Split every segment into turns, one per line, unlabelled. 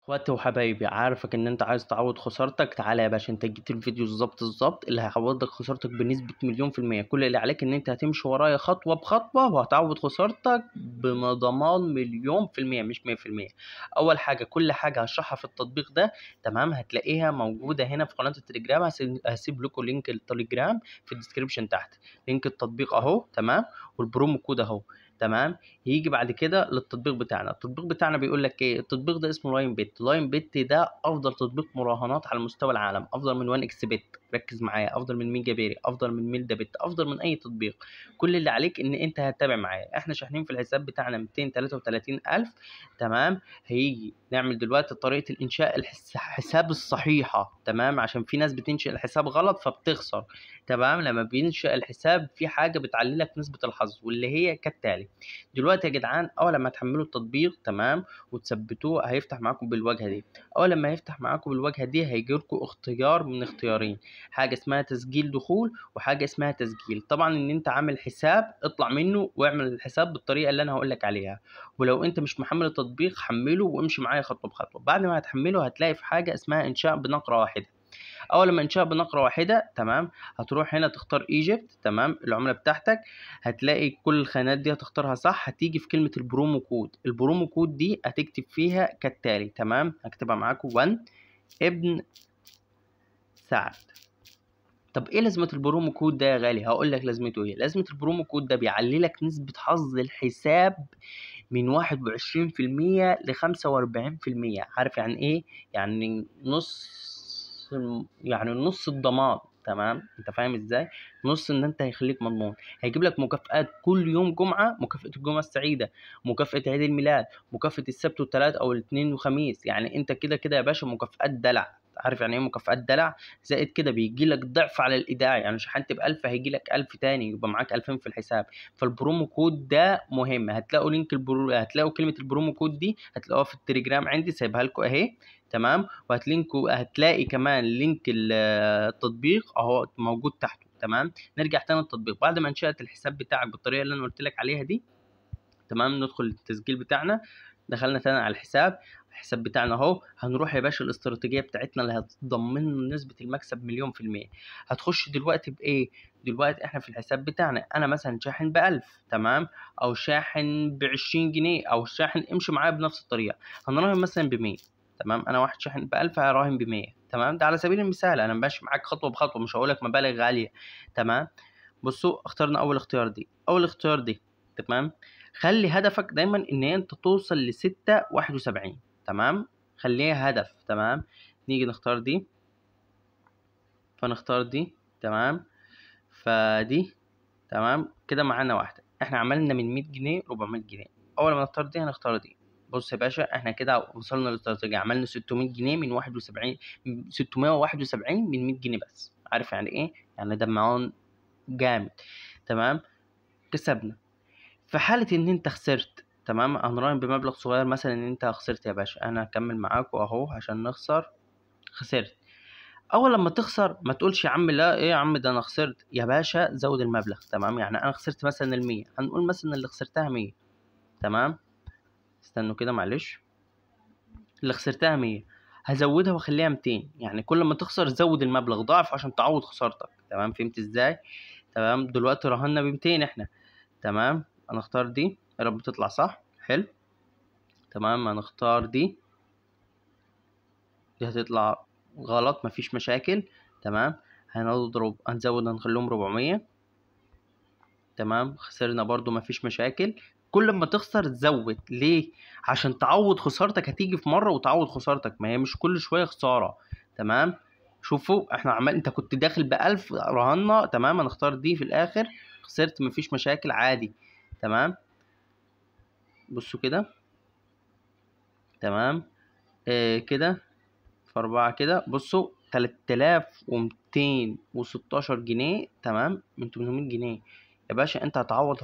اخواتي وحبايبي، عارفك ان انت عايز تعوض خسارتك. تعالى يا باشا، انت جيت الفيديو الظبط اللي هيعوض لك خسارتك بنسبة مليون في المية. كل اللي عليك ان انت هتمشي ورايا خطوة بخطوة وهتعوض خسارتك بضمان مليون في المية، مش 100%. اول حاجة، كل حاجة هشرحها في التطبيق ده تمام هتلاقيها موجودة هنا في قناة التليجرام. هسيب لكم لينك التليجرام في الديسكريبشن تحت. لينك التطبيق اهو تمام، والبرومو كود اهو تمام. يجي بعد كده للتطبيق بتاعنا. التطبيق بتاعنا بيقول لك ايه؟ التطبيق ده اسمه لاين بيت. لاين بيت ده افضل تطبيق مراهنات على مستوى العالم، افضل من 1 اكس بت، ركز معايا، افضل من ميجا بيري، افضل من ميلدا بت، افضل من اي تطبيق. كل اللي عليك ان انت هتتابع معايا. احنا شاحنين في الحساب بتاعنا 233,000 تمام. هيجي نعمل دلوقتي طريقة الانشاء الحساب الصحيحة تمام، عشان في ناس بتنشئ الحساب غلط فبتخسر تمام. لما بينشأ الحساب في حاجة بتعلي لك نسبة الحظ، واللي هي كالتالي. دلوقتي يا جدعان، اول لما تحملوا التطبيق تمام وتثبتوه هيفتح معاكم بالواجهه دي. اول لما يفتح معاكم بالواجهه دي هيجي لكم اختيار من اختيارين، حاجه اسمها تسجيل دخول وحاجه اسمها تسجيل. طبعا ان انت عامل حساب اطلع منه واعمل الحساب بالطريقه اللي انا هقول لك عليها. ولو انت مش محمل التطبيق حمله وامشي معايا خطوه بخطوه. بعد ما هتحمله هتلاقي في حاجه اسمها انشاء بنقره واحده. اول ما انشاء بنقره واحده تمام، هتروح هنا تختار ايجيبت تمام، العمله بتاعتك. هتلاقي كل الخانات دي هتختارها صح. هتيجي في كلمه البرومو كود. البرومو كود دي هتكتب فيها كالتالي تمام، هكتبها معاكم 1 ابن سعد. طب ايه لازمه البرومو كود ده يا غالي؟ هقول لك لازمته ايه. لازمه البرومو كود ده بيعلي لك نسبه حظ الحساب من 21% ل 45%. عارف يعني ايه؟ يعني نص الضمان تمام. انت فاهم ازاي؟ نص ان انت هيخليك مضمون. هيجيب لك مكافآت كل يوم جمعة، مكافأة الجمعة السعيدة، مكافأة عيد الميلاد، مكافأة السبت والثلاث او الاثنين والخميس. يعني انت كده كده يا باشا مكافآت دلع. عارف يعني ايه مكافآت دلع؟ زائد كده بيجي لك ضعف على الايداع. يعني شحنت ب1000 هيجي لك 1000 تاني، يبقى معاك 2000 في الحساب. فالبرومو كود ده مهم. هتلاقوا هتلاقوا كلمة البرومو كود دي هتلاقوها في التليجرام عندي، سايبها لكم اهي تمام. هتلاقي كمان لينك التطبيق اهو موجود تحته تمام. نرجع تاني للتطبيق. بعد ما انشأت الحساب بتاعك بالطريقة اللي انا قلت لك عليها دي تمام، ندخل التسجيل بتاعنا. دخلنا تاني على الحساب بتاعنا اهو. هنروح يا باشا الاستراتيجيه بتاعتنا اللي هتضمن نسبه المكسب مليون في الميه. هتخش دلوقتي بايه؟ دلوقتي احنا في الحساب بتاعنا انا مثلا شاحن ب1000 تمام، او شاحن ب20 جنيه، او شاحن امشي معايا بنفس الطريقه. هنراهن مثلا ب100 تمام. انا واحد شاحن ب1000 هراهن ب100 تمام. ده على سبيل المثال، انا ماشي معاك خطوه بخطوه، مش هقول لك مبالغ غاليه تمام. بصوا، اخترنا اول اختيار دي، اول اختيار دي تمام. خلي هدفك دايما ان انت توصل ل6.71 تمام. خليها هدف تمام. نيجي نختار دي، فنختار دي تمام. فدي تمام كده معانا واحدة. احنا عملنا من 100 جنيه 400 جنيه. اول ما نختار دي هنختار دي. بص يا باشا، احنا كده وصلنا للاستراتيجية. عملنا 600 جنيه من 71، 671 من 100 جنيه بس. عارف يعني ايه؟ يعني ده معون جامد تمام. كسبنا. في حالة إن أنت خسرت تمام، هنراهن بمبلغ صغير مثلا. إن أنت خسرت يا باشا، أنا هكمل معاكوا أهو عشان نخسر. خسرت. أول لما تخسر ما تقولش يا عم لا إيه يا عم ده أنا خسرت يا باشا، زود المبلغ تمام. يعني أنا خسرت مثلا 100، هنقول مثلا اللي خسرتها 100 تمام. استنوا كده معلش. اللي خسرتها 100 هزودها واخليها 200. يعني كل ما تخسر زود المبلغ ضعف عشان تعوض خسارتك تمام. فهمت إزاي؟ تمام. دلوقتي راهنا ب200 إحنا تمام. هنختار دي، يا رب تطلع صح. حلو تمام. هنختار دي هتطلع غلط، مفيش مشاكل تمام. هنزود، هنخليهم 400 تمام. خسرنا برضو مفيش مشاكل. كل ما تخسر تزود ليه؟ عشان تعوض خسارتك. هتيجي في مرة وتعوض خسارتك، ما هي مش كل شوية خسارة تمام. شوفوا احنا انت كنت داخل ب1000 رهنا تمام. هنختار دي في الآخر. خسرت مفيش مشاكل عادي تمام. بصوا كده تمام. كده في 4 كده. بصوا 3216 جنيه تمام من 800 جنيه. يا باشا انت هتعوض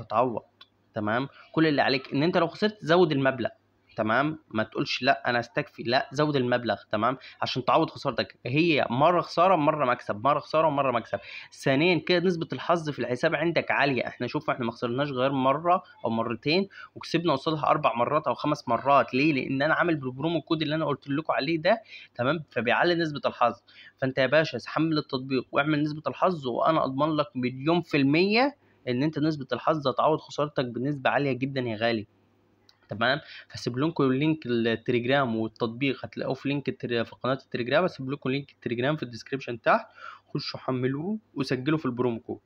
تمام. كل اللي عليك ان انت لو خسرت زود المبلغ تمام، ما تقولش لا انا استكفي، لا زود المبلغ، تمام، عشان تعوض خسارتك. هي مره خساره مره مكسب، مره خساره ومره مكسب. ثانيا كده نسبه الحظ في الحساب عندك عاليه. احنا شوف احنا ما خسرناش غير مره او مرتين، وكسبنا قصادها 4 مرات او 5 مرات. ليه؟ لان انا عامل بالبرومو كود اللي انا قلت لكم عليه ده، تمام، فبيعلي نسبه الحظ. فانت يا باشا حمل التطبيق واعمل نسبه الحظ، وانا اضمن لك مليون في الميه ان انت نسبه الحظ هتعوض خسارتك بنسبه عاليه جدا يا غالي. تمام. فسيب لكم لينك التليجرام والتطبيق هتلاقوه في في قناة التليجرام. هسيب لكم لينك التليجرام في الديسكريبشن تحت، خشوا حملوه وسجلوا في البرومو كود.